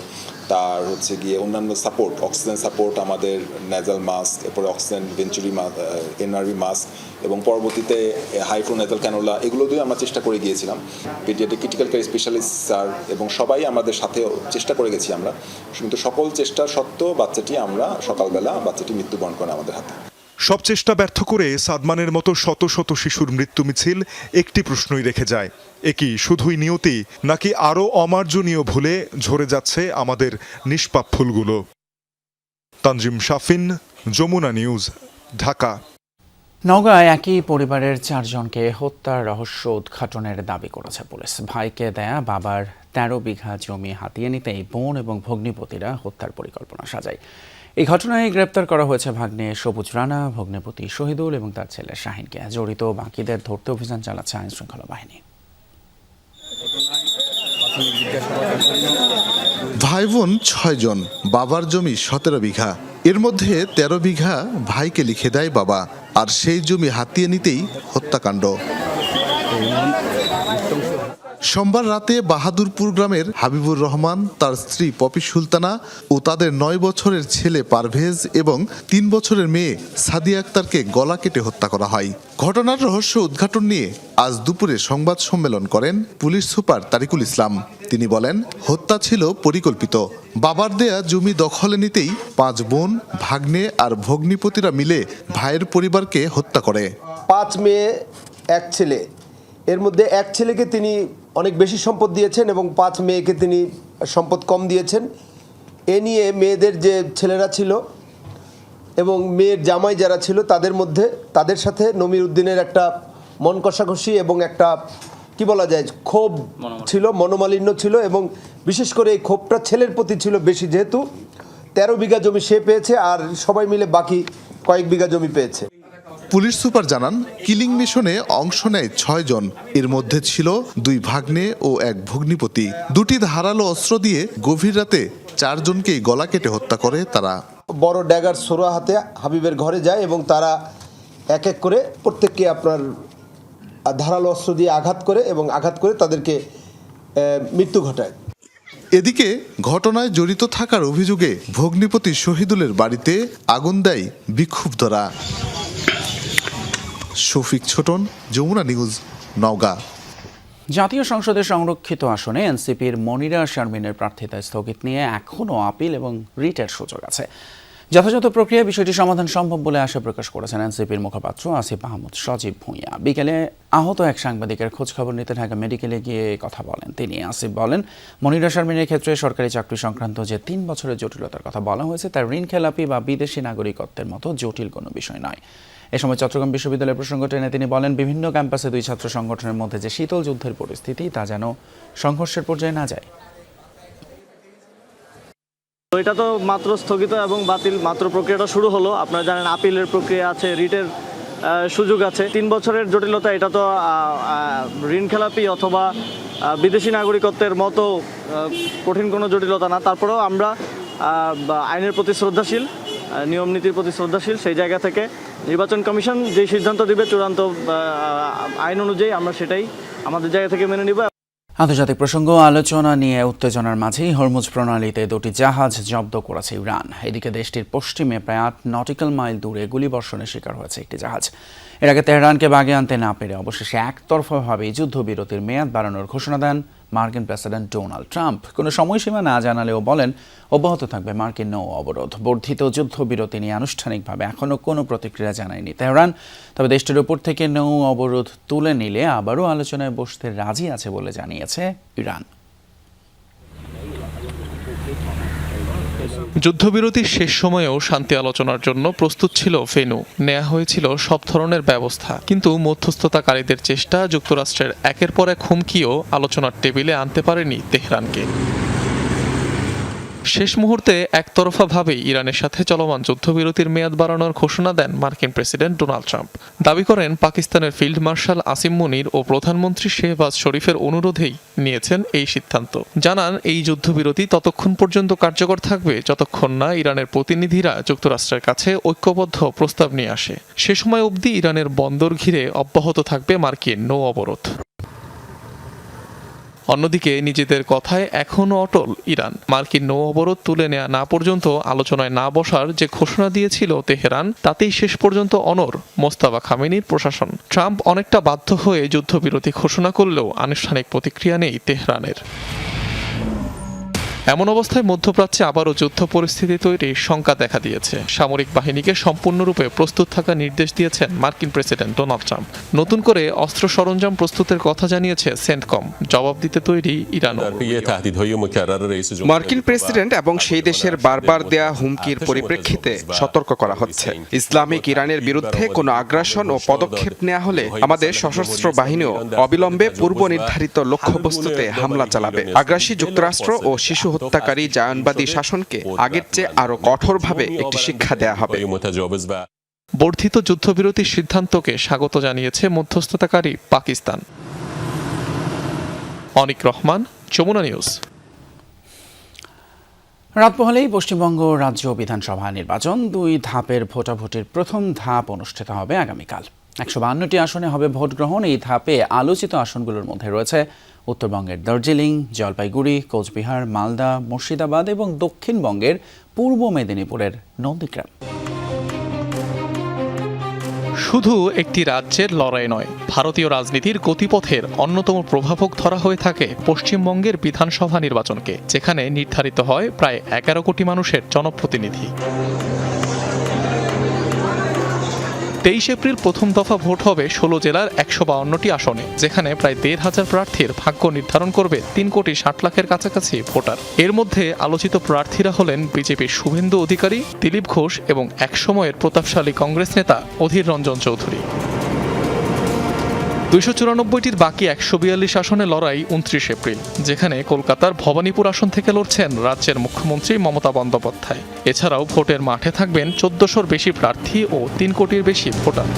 Speaker 13: তার গিয়ে অন্যান্য সাপোর্ট, অক্সিজেন সাপোর্ট, আমাদের ন্যাজাল মাস্ক, এরপরে অক্সিজেন ভেঞ্চুরি এনআরভি মাস্ক এবং পরবর্তীতে হাইফ্লো নেজাল ক্যানোলা, এগুলো দিয়ে আমরা চেষ্টা করে গিয়েছিলাম। Paediatric critical care specialist sir এবং সবাই আমাদের সাথে চেষ্টা করে গেছি আমরা, কিন্তু সকল চেষ্টা সত্ত্বেও বাচ্চাটি মৃত্যুবরণ করে আমাদের হাতে।
Speaker 9: সব চেষ্টা ব্যর্থ করে সাদমানের মতো শত শত শিশুর মৃত্যু মিছিল একটি প্রশ্নই রেখে যায়, এ কি শুধুই নিয়তি, নাকি আরও অমার্জনীয় ভুলে ঝরে যাচ্ছে আমাদের নিষ্পাপ ফুলগুলো? তানজিম শাফিন, যমুনা নিউজ, ঢাকা।
Speaker 1: নওগাঁয় একই পরিবারের 4 জনকে হত্যার রহস্য উদ্ঘাটনের দাবি করেছে পুলিশ। ভাইকে দেয়া বাবার 13 বিঘা জমি হাতিয়ে নিতেই বোন এবং ভগ্নিপতিরা হত্যার পরিকল্পনা সাজায়। এই ঘটনায় গ্রেপ্তার করা হয়েছে ভাগ্নে সবুজ রানা, ভগ্নিপতি শহীদুল এবং তার ছেলে শাহিনকে। জড়িত বাকিদের ধরতে অভিযান চালাচ্ছে আইন শৃঙ্খলা বাহিনী।
Speaker 14: ভাই বোন 6 জন, বাবার জমি 17 বিঘা, এর মধ্যে 13 বিঘা ভাইকে লিখে দেয় বাবা, আর সেই জমি হাতিয়ে নিতেই হত্যাকাণ্ড। সোমবার রাতে বাহাদুরপুর গ্রামের হাবিবুর রহমান, তার স্ত্রী পপি সুলতানা ও তাদের 9 বছরের ছেলে পারভেজ এবং 3 বছরের মেয়ে সাদিয়া আক্তারকে গলা কেটে হত্যা করা হয়। ঘটনার রহস্য উদ্ঘাটন নিয়ে আজ দুপুরে সংবাদ সম্মেলন করেন পুলিশ সুপার তারিকুল ইসলাম। তিনি বলেন, হত্যা ছিল পরিকল্পিত। বাবার দেয়া জমি দখলে নিতেই 5 বোন, ভাগ্নে আর ভগ্নিপতিরা মিলে ভাইয়ের পরিবারকে হত্যা করে।
Speaker 15: 5 মেয়ে 1 ছেলে, এর মধ্যে 1 ছেলেকে তিনি অনেক বেশি সম্পদ দিয়েছেন এবং 5 মেয়েকে তিনি সম্পদ কম দিয়েছেন। এ নিয়ে মেয়েদের যে ছেলেরা ছিল এবং মেয়ের জামাই যারা ছিল তাদের সাথে নমির উদ্দিনের একটা মন কষাকষি এবং একটা কি বলা যায় ক্ষোভ ছিল, মনোমালিন্য ছিল, এবং বিশেষ করে এই ক্ষোভটা ছেলের প্রতি ছিল বেশি, যেহেতু 13 বিঘা জমি সে পেয়েছে আর সবাই মিলে বাকি কয়েক বিঘা জমি পেয়েছে।
Speaker 14: পুলিশ সুপার জানান, কিলিং মিশনে অংশ নেয় 6 জন, এর মধ্যে ছিল 2 ভাগ্নে ও 1 ভগ্নিপতি। 2টি ধারালো অস্ত্র দিয়ে গভীর রাতে 4 জনকেই গলা কেটে হত্যা করে তারা।
Speaker 15: বড় ড্যাগার সোরা হাতে হাবিবের ঘরে যায় এবং তারা এক এক করে প্রত্যেককে আপনার ধারালো অস্ত্র দিয়ে আঘাত করে তাদেরকে মৃত্যু ঘটায়।
Speaker 14: এদিকে ঘটনায় জড়িত থাকার অভিযোগে ভগ্নিপতি শহীদুলের বাড়িতে আগুন দেয় বিক্ষুব্ধরা। শফিক ছোটন, যমুনা নিউজ, নওগাঁ।
Speaker 1: জাতীয় সংসদে সংরক্ষিত আসনে এনসিপির মনিরা শারমিনের প্রার্থিতা স্থগিত নিয়ে এখনও আপিল এবং রিটের সুযোগ আছে। যথাযথ প্রক্রিয়ায় বিষয়টি সমাধান সম্ভব বলে আশা প্রকাশ করেছেন এনসিপির মুখপাত্র আসিফ মাহমুদ সজীব ভূঁইয়া। বিকেলে আহত এক সাংবাদিকের খোঁজখবর নিতে ঢাকা মেডিকেলে গিয়ে কথা বলেন তিনি। আসিফ বলেন, মনিরা শারমিনের ক্ষেত্রে সরকারি চাকরি সংক্রান্ত যে 3 বছরের জটিলতার কথা বলা হয়েছে তার ঋণ খেলাপি বা বিদেশি নাগরিকত্বের মতো জটিল কোনো বিষয় নয়। এ সময় চট্টগ্রাম বিশ্ববিদ্যালয়ের প্রসঙ্গ টেনে তিনি বলেন, বিভিন্ন ক্যাম্পাসে 2 ছাত্র সংগঠনের মধ্যে যে শীতল যুদ্ধের পরিস্থিতি তা যেন সংঘর্ষের পর্যায়ে না যায়।
Speaker 17: এটা তো মাত্র স্থগিত এবং বাতিল মাত্র প্রক্রিয়াটা শুরু হলো। আপনারা জানেন আপিলের প্রক্রিয়া আছে, রিটের
Speaker 5: সুযোগ আছে। 3 বছরের জটিলতা, এটা তো ঋণ খেলাপি অথবা বিদেশি নাগরিকত্বের মতো কঠিন কোনো জটিলতা না। তারপরেও আমরা আইনের প্রতি শ্রদ্ধাশীল, নিয়ম নীতির প্রতি শ্রদ্ধাশীল। সেই জায়গা থেকে নির্বাচন কমিশন যে সিদ্ধান্ত দিবে চূড়ান্ত আইন অনুযায়ী আমরা সেটাই আমাদের জায়গা থেকে মেনে নিব।
Speaker 1: আন্তর্জাতিক প্রসঙ্গ আলোচনা নিয়ে উত্তেজনার মাঝেই হরমুজ প্রণালীতে 2টি জাহাজ জব্দ করেছে ইরান। এদিকে দেশটির পশ্চিমে প্রায় 8 নটিক্যাল মাইল দূরে গুলিবর্ষণের শিকার হয়েছে একটি জাহাজ। এর আগে তেহরানকে বাগে আনতে না পেরে অবশেষে একতরফাভাবে যুদ্ধবিরতির মেয়াদ বাড়ানোর ঘোষণা দেন মার্কিন প্রেসিডেন্ট ডোনাল্ড ট্রাম্প। কোনো সময়সীমা না জানালেও বলেন অব্যাহত থাকবে মার্কিন নৌ অবরোধ। বর্ধিত যুদ্ধবিরতি নিয়ে আনুষ্ঠানিকভাবে এখনও কোনো প্রতিক্রিয়া জানায়নি তেহরান। তবে দেশটির উপর থেকে নৌ অবরোধ তুলে নিলে আবারও আলোচনায় বসতে রাজি আছে বলে জানিয়েছে ইরান।
Speaker 17: যুদ্ধবিরতির শেষ সময়েও শান্তি আলোচনার জন্য প্রস্তুত ছিল ভেন্যু, নেওয়া হয়েছিল সব ধরনের ব্যবস্থা। কিন্তু মধ্যস্থতাকারীদের চেষ্টা, যুক্তরাষ্ট্রের একের পর এক হুমকিও আলোচনার টেবিলে আনতে পারেনি তেহরানকে। শেষ মুহূর্তে একতরফাভাবে ইরানের সাথে চলমান যুদ্ধবিরতির মেয়াদ বাড়ানোর ঘোষণা দেন মার্কিন প্রেসিডেন্ট ডোনাল্ড ট্রাম্প। দাবি করেন পাকিস্তানের ফিল্ড মার্শাল আসিম মুনির ও প্রধানমন্ত্রী শেহবাজ শরীফের অনুরোধেই নিয়েছেন এই সিদ্ধান্ত। জানান এই যুদ্ধবিরতি ততক্ষণ পর্যন্ত কার্যকর থাকবে যতক্ষণ না ইরানের প্রতিনিধিরা যুক্তরাষ্ট্রের কাছে ঐক্যবদ্ধ প্রস্তাব নিয়ে আসে। সে সময় অবধি ইরানের বন্দর ঘিরে অব্যাহত থাকবে মার্কিন নৌ অবরোধ। অন্যদিকে নিজেদের কথায় এখনও অটল ইরান। মার্কিন নৌ অবরোধ তুলে নেওয়া না পর্যন্ত আলোচনায় না বসার যে ঘোষণা দিয়েছিল তেহরান, তাতেই শেষ পর্যন্ত অনড় মোস্তাফা খামেনির প্রশাসন। ট্রাম্প অনেকটা বাধ্য হয়ে যুদ্ধবিরতি ঘোষণা করলেও আনুষ্ঠানিক প্রতিক্রিয়া নেই তেহরানের। এমন অবস্থায় মধ্যপ্রাচ্যে আবারও যুদ্ধ পরিস্থিতি তৈরির শঙ্কা দেখা দিয়েছে। সামরিক বাহিনীকে সম্পূর্ণরূপে প্রস্তুত থাকার নির্দেশ দিয়েছেন মার্কিন প্রেসিডেন্ট ডোনাল্ড ট্রাম্প। নতুন করে অস্ত্র সরঞ্জাম প্রস্তুতের কথা জানিয়েছে সেন্টকম। জবাব দিতে তৈরি ইরান।
Speaker 19: মার্কিন প্রেসিডেন্ট এবং সেই দেশের বারবার দেয়া হুমকির পরিপ্রেক্ষিতে সতর্ক করা হচ্ছে। ইসলামিক ইরানের বিরুদ্ধে কোনো আগ্রাসন ও পদক্ষেপ নেওয়া হলে আমাদের সশস্ত্র বাহিনীও অবিলম্বে পূর্ব নির্ধারিত লক্ষ্যবস্তুতে হামলা চালাবে। আগ্রাসী যুক্তরাষ্ট্র ও শিশু হত্যাকারী জায়নবাদী শাসনকে আগের চেয়ে আরো কঠোরভাবে একটি শিক্ষা দেয়া হবে।
Speaker 17: বর্ধিত যুদ্ধবিরতির সিদ্ধান্তকে স্বাগত জানিয়েছে মধ্যস্থতাকারী পাকিস্তান। অনিক রহমান, যমুনা নিউজ।
Speaker 1: রাত পোহালেই পশ্চিমবঙ্গ রাজ্য বিধানসভা নির্বাচন 2 ধাপের ভোটাভুটির প্রথম ধাপ অনুষ্ঠিত হবে আগামীকাল। 152টি আসনে হবে ভোট গ্রহণ। এই ধাপে আলোচিত আসনগুলোর মধ্যে রয়েছে উত্তরবঙ্গের দার্জিলিং, জলপাইগুড়ি, কোচবিহার, মালদা, মুর্শিদাবাদ এবং দক্ষিণবঙ্গের পূর্ব মেদিনীপুরের নন্দীগ্রাম।
Speaker 17: শুধু একটি রাজ্যের লড়াই নয়, ভারতীয় রাজনীতির গতিপথের অন্যতম প্রভাবক ধরা হয়ে থাকে পশ্চিমবঙ্গের বিধানসভা নির্বাচনকে, যেখানে নির্ধারিত হয় প্রায় 11 কোটি মানুষের জনপ্রতিনিধি। 23 এপ্রিল প্রথম দফা ভোট হবে 16 জেলার 152টি আসনে, যেখানে প্রায় 1,500 প্রার্থীর ভাগ্য নির্ধারণ করবে 3 কোটি 60 লাখের কাছাকাছি ভোটার। এর মধ্যে আলোচিত প্রার্থীরা হলেন বিজেপির শুভেন্দু অধিকারী, দিলীপ ঘোষ এবং একসময়ের প্রতাপশালী কংগ্রেস নেতা অধীর রঞ্জন চৌধুরী। 294টির বাকি 142 আসনে লড়াই 29 এপ্রিল, যেখানে কলকাতার ভবানীপুর আসন থেকে লড়ছেন রাজ্যের মুখ্যমন্ত্রী মমতা বন্দ্যোপাধ্যায়। এছাড়াও ভোটের মাঠে থাকবেন 1400-র বেশি প্রার্থী ও 3 কোটির বেশি ভোটার।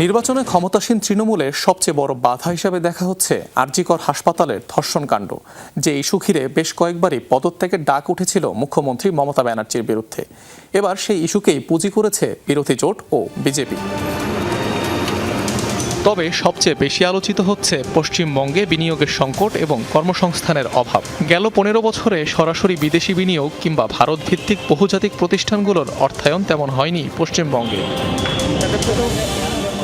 Speaker 17: নির্বাচনে ক্ষমতাসীন তৃণমূলের সবচেয়ে বড় বাধা হিসেবে দেখা হচ্ছে আরজিকর হাসপাতালের ধর্ষণকাণ্ড, যে ইস্যু ঘিরে বেশ কয়েকবারই পদত্যাগের ডাক উঠেছিল মুখ্যমন্ত্রী মমতা ব্যানার্জির বিরুদ্ধে। এবার সেই ইস্যুকেই পুঁজি করেছে বিরোধী জোট ও বিজেপি। তবে সবচেয়ে বেশি আলোচিত হচ্ছে পশ্চিমবঙ্গে বিনিয়োগের সংকট এবং কর্মসংস্থানের অভাব। গেল 15 বছরে সরাসরি বিদেশি বিনিয়োগ কিংবা ভারত ভিত্তিক বহুজাতিক প্রতিষ্ঠানগুলোর অর্থায়ন তেমন হয়নি পশ্চিমবঙ্গে।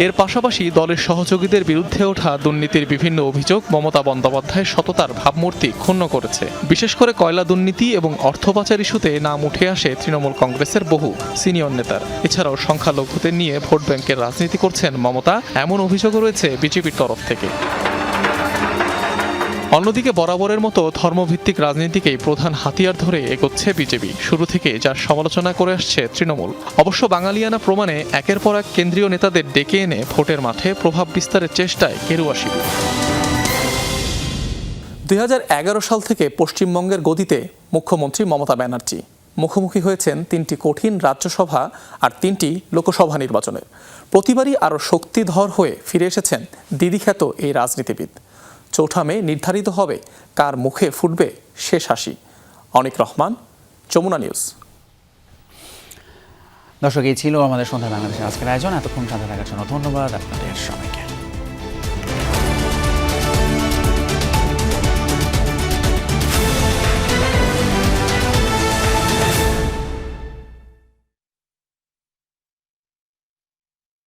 Speaker 17: এর পাশাপাশি দলের সহযোগীদের বিরুদ্ধে ওঠা দুর্নীতির বিভিন্ন অভিযোগ মমতা বন্দ্যোপাধ্যায়ের সততার ভাবমূর্তি ক্ষুণ্ণ করেছে। বিশেষ করে কয়লা দুর্নীতি এবং অর্থ পাচার ইস্যুতে নাম উঠে আসে তৃণমূল কংগ্রেসের বহু সিনিয়র নেতার। এছাড়াও সংখ্যালঘুদের নিয়ে ভোট ব্যাংকের রাজনীতি করছেন মমতা, এমন অভিযোগও রয়েছে বিজেপির তরফ থেকে। অন্যদিকে বরাবরের মতো ধর্মভিত্তিক রাজনীতিকেই প্রধান হাতিয়ার ধরে এগোচ্ছে বিজেপি, শুরু থেকে যার সমালোচনা করে আসছে তৃণমূল। অবশ্য বাঙালিয়ানা প্রমাণে একের পর এক কেন্দ্রীয় নেতাদের ডেকে এনে ভোটের মাঠে প্রভাব বিস্তারের চেষ্টায় গেরুয়া শিবির। 2011 সাল থেকে পশ্চিমবঙ্গের গদিতে মুখ্যমন্ত্রী মমতা ব্যানার্জি। মুখোমুখি হয়েছেন 3টি কঠিন রাজ্যসভা আর 3টি লোকসভা নির্বাচনে। প্রতিবারই আরও শক্তিধর হয়ে ফিরে এসেছেন দিদিখ্যাত এই রাজনীতিবিদ। 4 মে নির্ধারিত হবে কার মুখে ফুটবে শেষ হাসি। অনিক রহমান, যমুনা নিউজ।
Speaker 1: দর্শক, এই ছিল আমাদের সন্ধ্যা বাংলাদেশের আজকের আয়োজন। এতক্ষণ সাথে থাকার জন্য ধন্যবাদ আপনাদের সবাইকে।